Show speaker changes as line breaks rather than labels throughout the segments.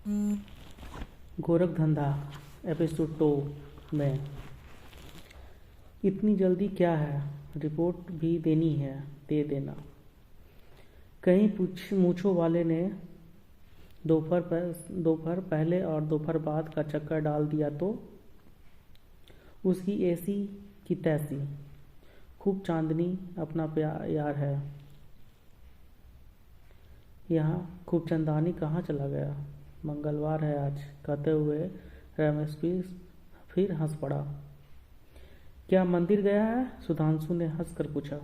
गोरख धंधा एपिसोड 2 में। इतनी जल्दी क्या है, रिपोर्ट भी देनी है, दे देना। कहीं मूछों वाले ने दोपहर पहले और दोपहर बाद का चक्कर डाल दिया तो उसकी ऐसी की तैसी। खूब चांदनी अपना यार है। यहाँ खूब चंदानी कहाँ चला गया? मंगलवार है आज, कहते हुए रमेश फिर हंस पड़ा। क्या मंदिर गया है? सुधांशु ने हंसकर पूछा।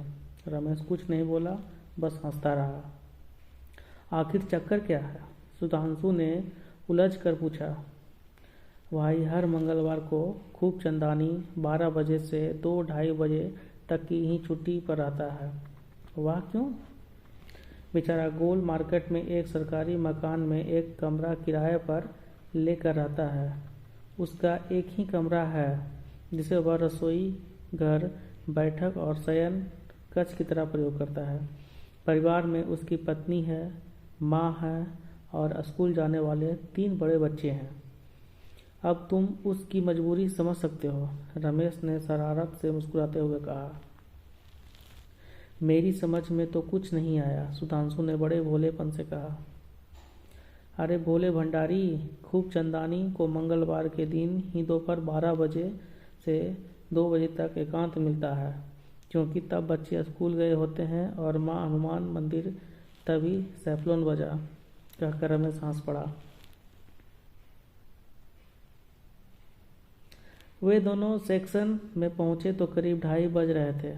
रमेश कुछ नहीं बोला, बस हंसता रहा। आखिर चक्कर क्या है? सुधांशु ने उलझ कर पूछा। भाई हर मंगलवार को खूब चंदानी 12 बजे से 2-2:30 बजे तक की ही छुट्टी पर रहता है। वाह, क्यों? बेचारा गोल मार्केट में एक सरकारी मकान में एक कमरा किराए पर लेकर रहता है। उसका एक ही कमरा है जिसे वह रसोई घर, बैठक और शयन कक्ष की तरह प्रयोग करता है। परिवार में उसकी पत्नी है, माँ है और स्कूल जाने वाले 3 बड़े बच्चे हैं। अब तुम उसकी मजबूरी समझ सकते हो, रमेश ने शरारत से मुस्कुराते हुए कहा। मेरी समझ में तो कुछ नहीं आया, सुधांशु ने बड़े भोलेपन से कहा। अरे भोले भंडारी, खूब चंदानी को मंगलवार के दिन ही दोपहर 12 बजे से 2 बजे तक एकांत मिलता है, क्योंकि तब बच्चे स्कूल गए होते हैं और माँ हनुमान मंदिर। तभी सैफलोन बजा, कहकर रमेश हंस पड़ा। वे दोनों सेक्शन में पहुंचे तो करीब 2:30 बज रहे थे।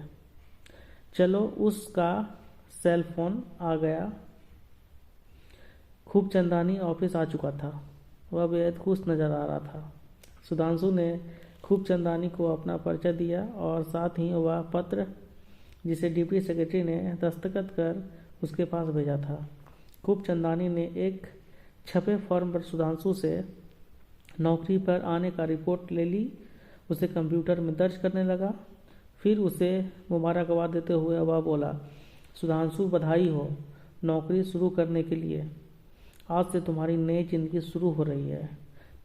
चलो, उसका सेल फोन आ गया। खूब चंदानी ऑफिस आ चुका था। वह बेहद खुश नजर आ रहा था। सुधांशु ने खूब चंदानी को अपना परिचय दिया और साथ ही वह पत्र जिसे डिप्टी सेक्रेटरी ने दस्तखत कर उसके पास भेजा था। खूब चंदानी ने एक छपे फॉर्म पर सुधांशु से नौकरी पर आने का रिपोर्ट ले ली, उसे कंप्यूटर में दर्ज करने लगा। फिर उसे मुबारकबाद देते हुए वह बोला, सुधांशु बधाई हो नौकरी शुरू करने के लिए। आज से तुम्हारी नई जिंदगी शुरू हो रही है।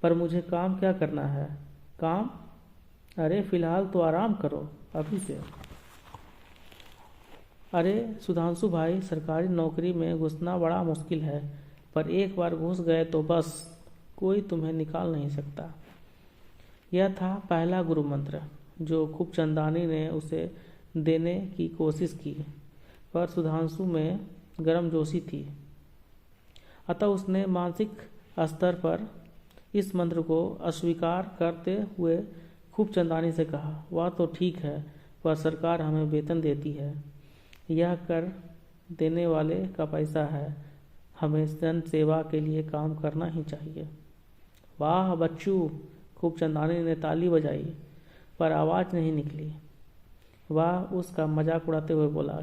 पर मुझे काम क्या करना है? काम? अरे फिलहाल तो आराम करो अभी से। अरे सुधांशु भाई, सरकारी नौकरी में घुसना बड़ा मुश्किल है, पर एक बार घुस गए तो बस कोई तुम्हें निकाल नहीं सकता। यह था पहला गुरु मंत्र जो खूब चंदानी ने उसे देने की कोशिश की, पर सुधांशु में गर्मजोशी थी। अतः उसने मानसिक स्तर पर इस मंत्र को अस्वीकार करते हुए खूब चंदानी से कहा, वह तो ठीक है, पर सरकार हमें वेतन देती है। यह कर देने वाले का पैसा है। हमें जन सेवा के लिए काम करना ही चाहिए। वाह बच्चू, खूब चंदानी ने ताली बजाई, पर आवाज़ नहीं निकली। वह उसका मजाक उड़ाते हुए बोला,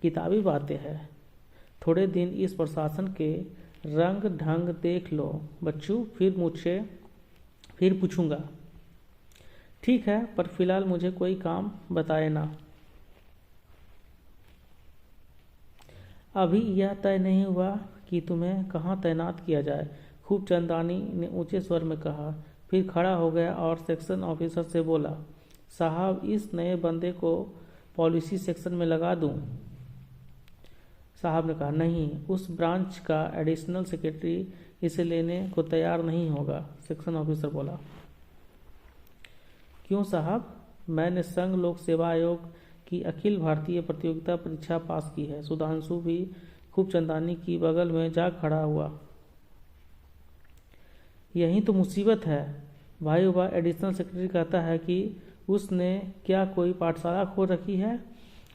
किताबी बातें हैं। थोड़े दिन इस प्रशासन के रंग ढंग देख लो बच्चू, फिर पूछूंगा। ठीक है, पर फिलहाल मुझे कोई काम बताए ना। अभी यह तय नहीं हुआ कि तुम्हें कहाँ तैनात किया जाए, खूब चंदानी ने ऊंचे स्वर में कहा। फिर खड़ा हो गया और सेक्शन ऑफिसर से बोला, साहब इस नए बंदे को पॉलिसी सेक्शन में लगा दूं? साहब ने कहा, नहीं, उस ब्रांच का एडिशनल सेक्रेटरी इसे लेने को तैयार नहीं होगा। सेक्शन ऑफिसर बोला, क्यों साहब? मैंने संघ लोक सेवा आयोग की अखिल भारतीय प्रतियोगिता परीक्षा पास की है। सुधांशु भी खूब चंदानी की बगल में जा खड़ा हुआ। यही तो मुसीबत है भाई। वह एडिशनल सेक्रेटरी कहता है कि उसने क्या कोई पाठशाला खोल रखी है?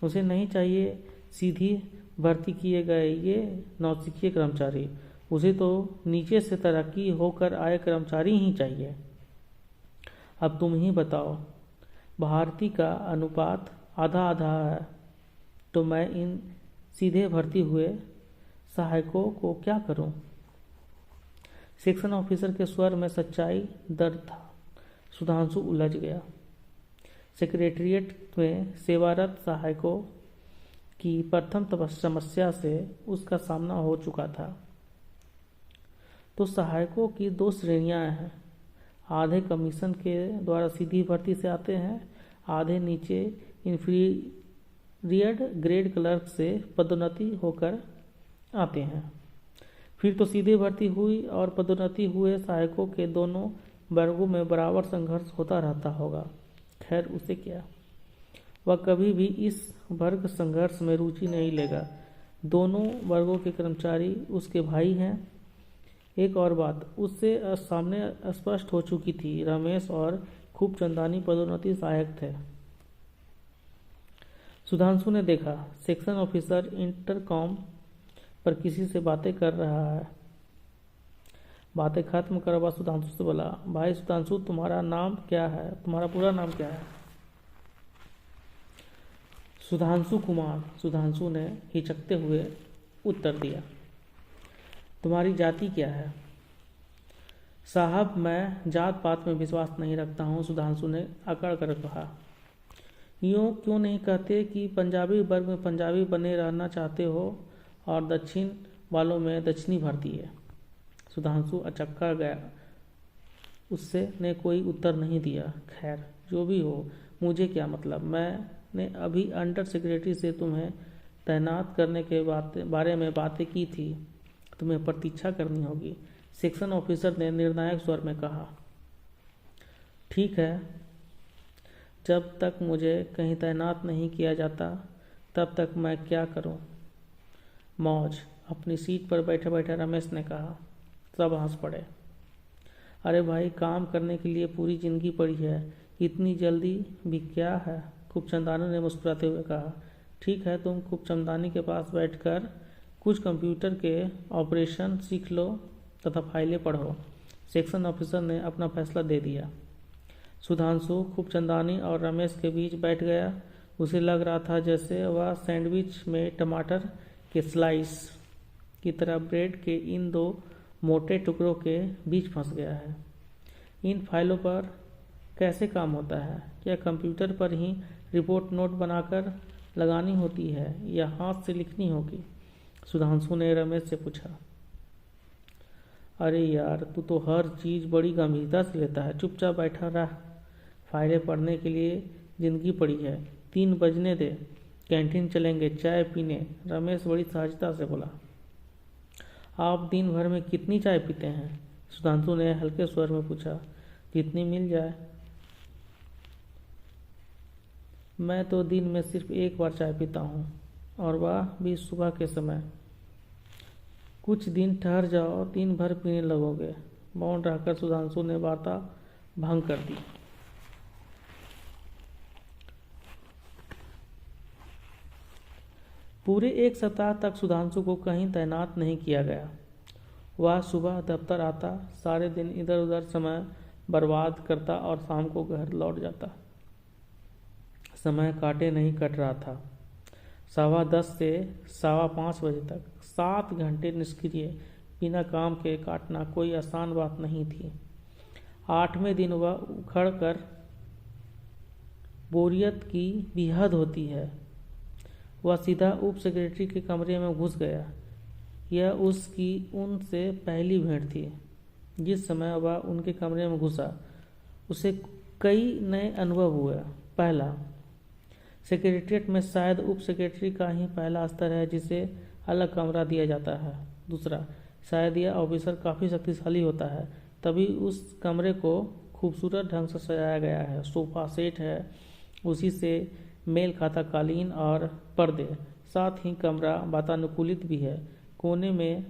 उसे नहीं चाहिए सीधी भर्ती किए गए ये नौसिखिए कर्मचारी। उसे तो नीचे से तरक्की होकर आए कर्मचारी ही चाहिए। अब तुम ही बताओ, भारती का अनुपात आधा आधा है, तो मैं इन सीधे भर्ती हुए सहायकों को क्या करूं? सेक्शन ऑफिसर के स्वर में सच्चाई दर्द था। सुधांशु उलझ गया। सेक्रेटेरिएट में सेवारत सहायकों की प्रथम समस्या से उसका सामना हो चुका था, तो सहायकों की 2 श्रेणियां हैं। आधे कमीशन के द्वारा सीधी भर्ती से आते हैं, आधे नीचे इंफीरियर ग्रेड क्लर्क से पदोन्नति होकर आते हैं। फिर तो सीधी भर्ती हुई और पदोन्नति हुए सहायकों के दोनों वर्गों में बराबर संघर्ष होता रहता होगा। खैर उसे क्या, वह कभी भी इस वर्ग संघर्ष में रुचि नहीं लेगा। दोनों वर्गों के कर्मचारी उसके भाई हैं। एक और बात उससे सामने स्पष्ट हो चुकी थी, रमेश और खूबचंदानी पदोन्नति सहायक थे। सुधांशु ने देखा सेक्शन ऑफिसर इंटरकॉम पर किसी से बातें कर रहा है। बातें खत्म करवा सुधांशु से बोला, भाई सुधांशु, तुम्हारा नाम क्या है? तुम्हारा पूरा नाम क्या है? सुधांशु कुमार, सुधांशु ने हिचकते हुए उत्तर दिया। तुम्हारी जाति क्या है? साहब, मैं जात पात में विश्वास नहीं रखता हूँ, सुधांशु ने अकड़ कर कहा। यूँ क्यों नहीं कहते कि पंजाबी वर्ग में पंजाबी बने रहना चाहते हो और दक्षिण वालों में दक्षिणी भर्ती है? सुधांशु अचक्का गया। उससे ने कोई उत्तर नहीं दिया। खैर जो भी हो, मुझे क्या मतलब। मैंने अभी अंडर सेक्रेटरी से तुम्हें तैनात करने के बारे में बातें की थी। तुम्हें प्रतीक्षा करनी होगी, सेक्शन ऑफिसर ने निर्णायक स्वर में कहा। ठीक है, जब तक मुझे कहीं तैनात नहीं किया जाता तब तक मैं क्या करूं? मौज, अपनी सीट पर बैठे बैठे रमेश ने कहा। सब हंस पड़े। अरे भाई, काम करने के लिए पूरी जिंदगी पड़ी है, इतनी जल्दी भी क्या है? खूबचंदानी ने मुस्कुराते हुए कहा। ठीक है, तुम खूबचंदानी के पास बैठकर कुछ कंप्यूटर के ऑपरेशन सीख लो तथा फाइलें पढ़ो, सेक्शन ऑफिसर ने अपना फैसला दे दिया। सुधांशु खूबचंदानी और रमेश के बीच बैठ गया। उसे लग रहा था जैसे वह सैंडविच में टमाटर के स्लाइस की तरह ब्रेड के इन 2 मोटे टुकड़ों के बीच फंस गया है। इन फाइलों पर कैसे काम होता है? क्या कंप्यूटर पर ही रिपोर्ट नोट बनाकर लगानी होती है या हाथ से लिखनी होगी? सुधांशु ने रमेश से पूछा। अरे यार, तू तो हर चीज़ बड़ी गंभीरता से लेता है। चुपचाप बैठा रह, फाइलें पढ़ने के लिए जिंदगी पड़ी है। 3 बजने दे, कैंटीन चलेंगे चाय पीने, रमेश बड़ी सहजता से बोला। आप दिन भर में कितनी चाय पीते हैं? सुधांशु ने हल्के स्वर में पूछा। जितनी मिल जाए। मैं तो दिन में सिर्फ 1 बार चाय पीता हूँ, और वह भी सुबह के समय। कुछ दिन ठहर जाओ, दिन भर पीने लगोगे। मौन रहकर सुधांशु ने वार्ता भंग कर दी। पूरे 1 सप्ताह तक सुधांशु को कहीं तैनात नहीं किया गया। वह सुबह दफ्तर आता, सारे दिन इधर उधर समय बर्बाद करता और शाम को घर लौट जाता। समय काटे नहीं कट रहा था। 10:15 से 5:15 बजे तक 7 घंटे निष्क्रिय बिना काम के काटना कोई आसान बात नहीं थी। 8वें दिन वह उखड़ कर, बोरियत की भी हद होती है, वह सीधा उप सेक्रेटरी के कमरे में घुस गया। यह उसकी उनसे पहली भेंट थी। जिस समय वह उनके कमरे में घुसा, उसे कई नए अनुभव हुए। पहला, सेक्रेटरीट में शायद उप सेक्रेटरी का ही पहला स्तर है जिसे अलग कमरा दिया जाता है। दूसरा, शायद यह ऑफिसर काफ़ी शक्तिशाली होता है, तभी उस कमरे को खूबसूरत ढंग से सजाया गया है। सोफा सेट है, उसी से मेल खाता कालीन और पर्दे, साथ ही कमरा वातानुकूलित भी है। कोने में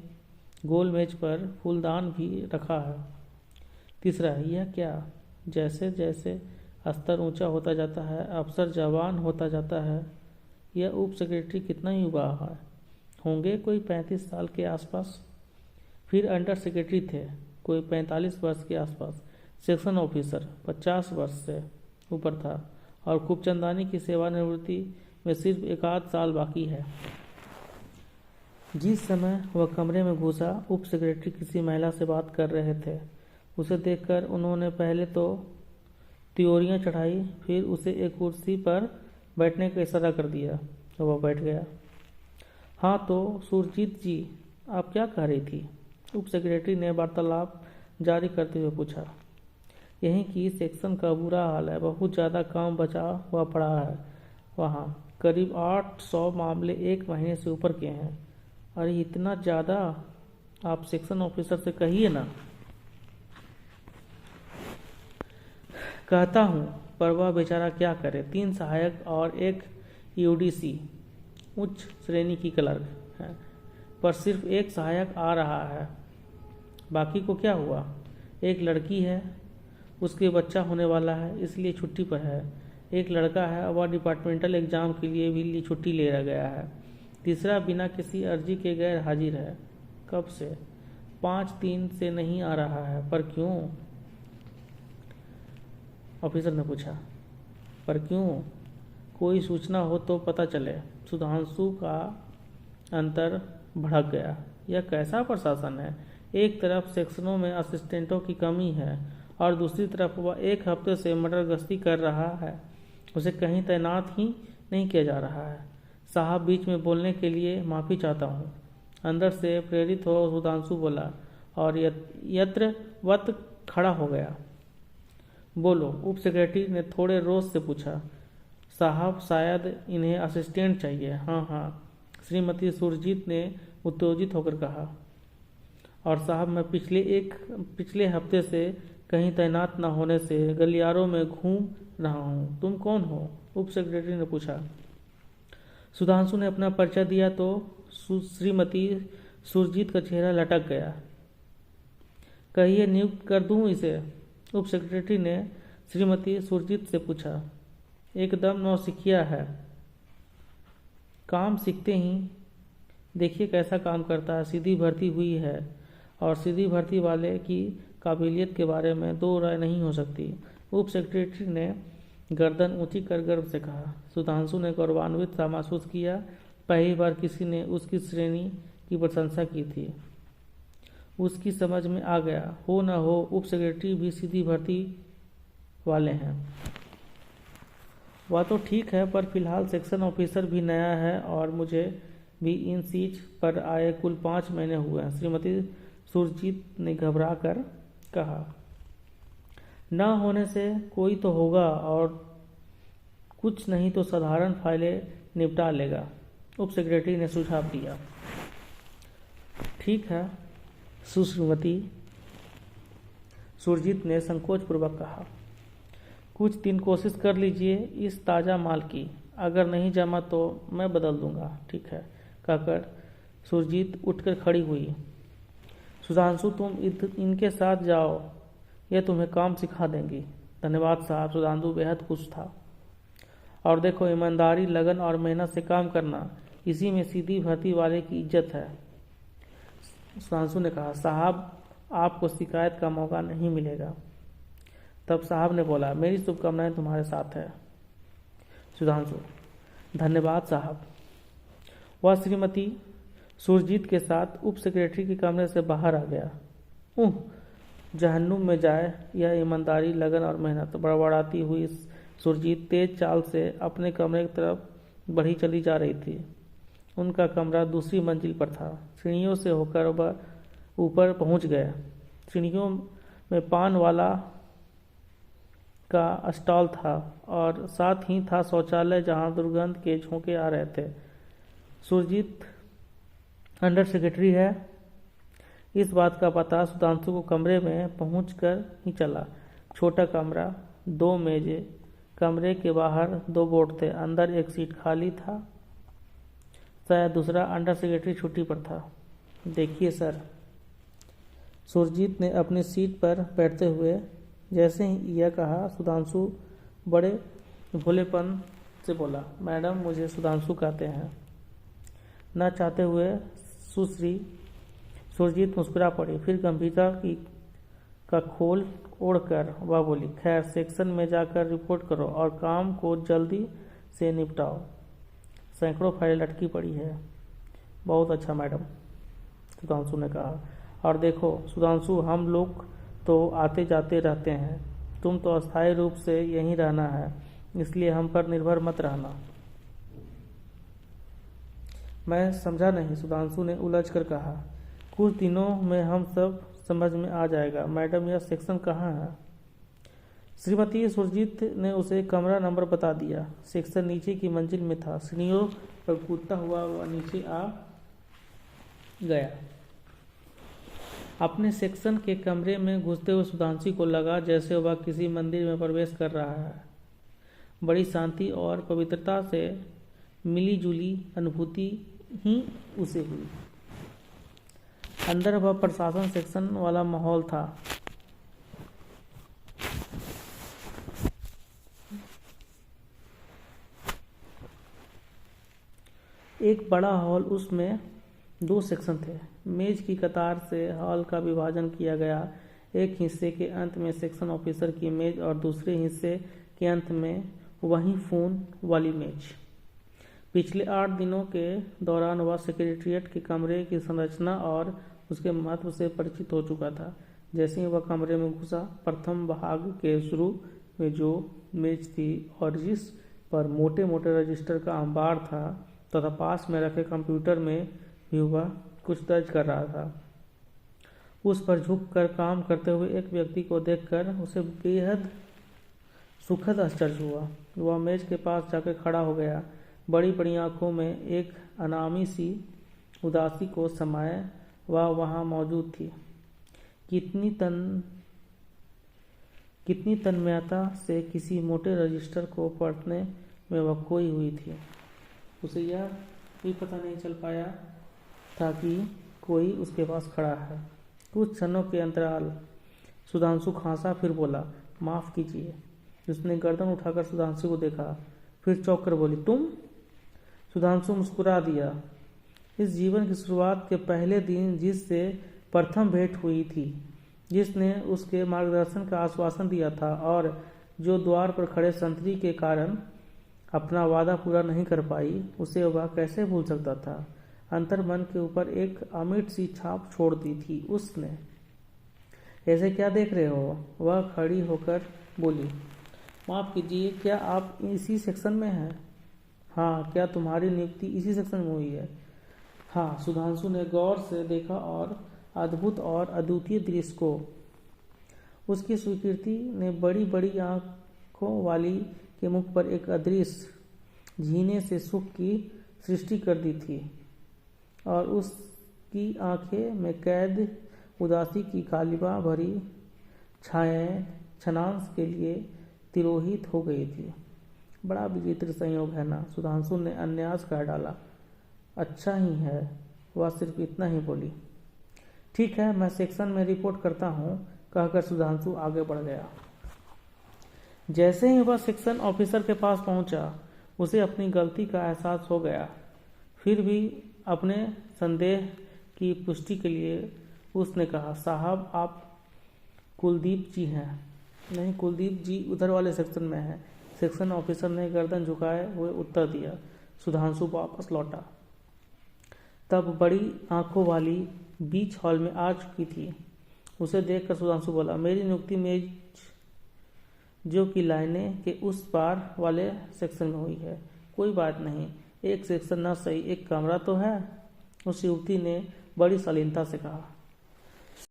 गोल मेज पर फूलदान भी रखा है। तीसरा, यह क्या, जैसे जैसे स्तर ऊंचा होता जाता है, अफसर जवान होता जाता है। यह उप सेक्रेटरी कितना युवा है, होंगे कोई 35 साल के आसपास। फिर अंडर सेक्रेटरी थे, कोई 45 वर्ष के आसपास। सेक्शन ऑफिसर 50 वर्ष से ऊपर था, और खूबचंदानी की सेवानिवृत्ति में सिर्फ 1 आध साल बाकी है। जिस समय वह कमरे में घुसा, उप सेक्रेटरी किसी महिला से बात कर रहे थे। उसे देखकर उन्होंने पहले तो त्योरियां चढ़ाई, फिर उसे एक कुर्सी पर बैठने का इशारा कर दिया तो वह बैठ गया। हाँ तो सुरजीत जी, आप क्या कह रही थी? उप सेक्रेटरी ने वार्तालाप जारी करते हुए पूछा। यहीं की सेक्शन का बुरा हाल है, बहुत ज़्यादा काम बचा हुआ पड़ा है वहाँ। करीब 800 मामले एक महीने से ऊपर के हैं। अरे इतना ज़्यादा? आप सेक्शन ऑफिसर से कहिए ना। कहता हूँ, पर वह बेचारा क्या करे। 3 सहायक और एक यूडीसी उच्च श्रेणी की क्लर्क है, पर सिर्फ एक सहायक आ रहा है। बाकी को क्या हुआ? एक लड़की है, उसके बच्चा होने वाला है, इसलिए छुट्टी पर है। एक लड़का है, वह डिपार्टमेंटल एग्जाम के लिए भी छुट्टी ले गया है। तीसरा बिना किसी अर्जी के गैर हाजिर है। कब से? 5-3 से नहीं आ रहा है। पर क्यों? ऑफिसर ने पूछा। पर क्यों? कोई सूचना हो तो पता चले। सुधांशु का अंतर भड़क गया। यह कैसा प्रशासन है? एक तरफ सेक्शनों में असिस्टेंटों की कमी है और दूसरी तरफ वह 1 हफ्ते से मर्डर गश्ती कर रहा है। उसे कहीं तैनात ही नहीं किया जा रहा है। साहब, बीच में बोलने के लिए माफ़ी चाहता हूँ। अंदर से प्रेरित हो सुधांशु बोला और यत्रवत खड़ा हो गया। बोलो, उप सेक्रेटरी ने थोड़े रोष से पूछा। साहब, शायद इन्हें असिस्टेंट चाहिए। हाँ हाँ, श्रीमती सुरजीत ने उत्तेजित होकर कहा। और साहब, मैं पिछले हफ्ते से कहीं तैनात न होने से गलियारों में घूम रहा हूँ। तुम कौन हो? उप सेक्रेटरी ने पूछा। सुधांशु ने अपना परिचय दिया तो श्रीमती सुरजीत का चेहरा लटक गया। कहिए, नियुक्त कर दूं इसे? उप सेक्रेटरी ने श्रीमती सुरजीत से पूछा। एकदम नौसिखिया है, काम सीखते ही देखिए कैसा काम करता है। सीधी भर्ती हुई है और सीधी भर्ती वाले की काबिलियत के बारे में 2 राय नहीं हो सकती। उप सेक्रेटरी ने गर्दन ऊंची कर गर्व से कहा। सुधांशु ने गौरवान्वित सा महसूस किया। पहली बार किसी ने उसकी श्रेणी की प्रशंसा की थी। उसकी समझ में आ गया, हो न हो उप सेक्रेटरी भी सीधी भर्ती वाले हैं। वह तो ठीक है, पर फिलहाल सेक्शन ऑफिसर भी नया है और मुझे भी इन सीट पर आए कुल 5 महीने हुए हैं। श्रीमती सुरजीत ने घबरा कर कहा। न होने से कोई तो होगा और कुछ नहीं तो साधारण फाइलें निपटा लेगा, उप सेक्रेटरी ने सुझाव दिया। ठीक है, सुश्रीमती सुरजीत ने संकोचपूर्वक कहा। कुछ दिन कोशिश कर लीजिए इस ताज़ा माल की। अगर नहीं जमा तो मैं बदल दूंगा। ठीक है, कहकर सुरजीत उठकर खड़ी हुई। सुधांशु, तुम इनके साथ जाओ, यह तुम्हें काम सिखा देंगी। धन्यवाद साहब। सुधांशु बेहद खुश था। और देखो, ईमानदारी, लगन और मेहनत से काम करना, इसी में सीधी भर्ती वाले की इज्जत है। सुधांशु ने कहा। साहब, आपको शिकायत का मौका नहीं मिलेगा। तब साहब ने बोला, मेरी शुभकामनाएं तुम्हारे साथ है। सुधांशु, धन्यवाद साहब। वह श्रीमती सुरजीत के साथ उप सेक्रेटरी के कमरे से बाहर आ गया। जहन्नुम में जाए यह ईमानदारी, लगन और मेहनत। बड़बड़ाती हुई सुरजीत तेज चाल से अपने कमरे की तरफ बढ़ी चली जा रही थी। उनका कमरा दूसरी मंजिल पर था। सीढ़ियों से होकर वह ऊपर पहुंच गए। सीढ़ियों में पान वाला का स्टॉल था और साथ ही था शौचालय जहां दुर्गंध के झोंके आ रहे थे। सुरजीत अंडर सेक्रेटरी है, इस बात का पता सुधांशु को कमरे में पहुंचकर ही चला। छोटा कमरा, 2 मेजें, कमरे के बाहर 2 बोर्ड थे, अंदर एक सीट खाली था। शायद दूसरा अंडर सेक्रेटरी छुट्टी पर था। देखिए सर, सुरजीत ने अपनी सीट पर बैठते हुए जैसे ही यह कहा, सुधांशु बड़े भोलेपन से बोला, मैडम मुझे सुधांशु कहते हैं। न चाहते हुए सुश्री सुरजीत मुस्कुरा पड़ी। फिर गंभीरता का खोल ओढ़कर वह बोली, खैर सेक्शन में जाकर रिपोर्ट करो और काम को जल्दी से निपटाओ। सैकड़ों फाइलें लटकी पड़ी है। बहुत अच्छा मैडम, सुधांशु ने कहा। और देखो सुधांशु, हम लोग तो आते जाते रहते हैं, तुम तो अस्थायी रूप से यहीं रहना है, इसलिए हम पर निर्भर मत रहना। मैं समझा नहीं, सुधांशु ने उलझ कर कहा। कुछ दिनों में हम सब समझ में आ जाएगा। मैडम, यह सेक्शन कहाँ है? श्रीमती सुरजीत ने उसे कमरा नंबर बता दिया। सेक्शन नीचे की मंजिल में था। सीढ़ियों पर कूदता हुआ वह नीचे आ गया। अपने सेक्शन के कमरे में घुसते हुए सुधांशु को लगा जैसे वह किसी मंदिर में प्रवेश कर रहा है। बड़ी शांति और पवित्रता से मिली जुली अनुभूति ही उसे हुई। अंदर वह प्रशासन सेक्शन वाला माहौल था। एक बड़ा हॉल, उसमें 2 सेक्शन थे। मेज की कतार से हॉल का विभाजन किया गया। एक हिस्से के अंत में सेक्शन ऑफिसर की मेज और दूसरे हिस्से के अंत में वही फोन वाली मेज। पिछले 8 दिनों के दौरान वह सेक्रेटेरिएट के कमरे की संरचना और उसके महत्व से परिचित हो चुका था। जैसे ही वह कमरे में घुसा, प्रथम भाग के शुरू में जो मेज थी और जिस पर मोटे मोटे रजिस्टर का अंबार था तथा पास में रखे कंप्यूटर में भी वह कुछ दर्ज कर रहा था, उस पर झुककर काम करते हुए एक व्यक्ति को देखकर उसे बेहद सुखद आश्चर्य हुआ। वह मेज के पास जाकर खड़ा हो गया। बड़ी बड़ी आंखों में एक अनामी सी उदासी को समाये वह वहाँ मौजूद थी। कितनी तन्मयता से किसी मोटे रजिस्टर को पढ़ने में वह खोई हुई थी। उसे यह भी पता नहीं चल पाया था कि कोई उसके पास खड़ा है। कुछ क्षणों के अंतराल सुधांशु खांसा, फिर बोला, माफ़ कीजिए। उसने गर्दन उठाकर सुधांशु को देखा, फिर चौंक कर बोली, तुम? सुधांशु मुस्कुरा दिया। इस जीवन की शुरुआत के पहले दिन जिससे प्रथम भेंट हुई थी, जिसने उसके मार्गदर्शन का आश्वासन दिया था और जो द्वार पर खड़े संतरी के कारण अपना वादा पूरा नहीं कर पाई, उसे वह कैसे भूल सकता था। अंतर्मन के ऊपर एक अमिट सी छाप छोड़ दी थी उसने। ऐसे क्या देख रहे हो? वह खड़ी होकर बोली, माफ़ कीजिए, क्या आप इसी सेक्शन में हैं? हाँ। क्या तुम्हारी नियुक्ति इसी सेक्शन में हुई है? हाँ। सुधांशु ने गौर से देखा और अद्भुत और अद्वितीय दृश्य को। उसकी स्वीकृति ने बड़ी बड़ी आंखों वाली के मुख पर एक अदृश्य झीने से सुख की सृष्टि कर दी थी और उसकी आंखें में कैद उदासी की कालिमा भरी छायाएं क्षणांश के लिए तिरोहित हो गई थी। बड़ा विचित्र संयोग है ना? सुधांशु ने अन्यास कह डाला। अच्छा ही है। वह सिर्फ इतना ही बोली। ठीक है, मैं सेक्शन में रिपोर्ट करता हूँ, कहकर सुधांशु आगे बढ़ गया। जैसे ही वह सेक्शन ऑफिसर के पास पहुंचा, उसे अपनी गलती का एहसास हो गया। फिर भी अपने संदेह की पुष्टि के लिए उसने कहा, साहब, आप कुलदीप जी हैं? नहीं, कुलदीप जी उधर वाले सेक्शन में हैं। सेक्शन ऑफिसर ने गर्दन झुकाए हुए उत्तर दिया। सुधांशु वापस लौटा। तब बड़ी आंखों वाली बीच हॉल में आ चुकी थी। उसे देखकर सुधांशु बोला, मेरी नियुक्ति मेज जो की लाइनें के उस पार वाले सेक्शन में हुई है। कोई बात नहीं, एक सेक्शन ना सही, एक कमरा तो है, उस युवती ने बड़ी शालीनता से कहा।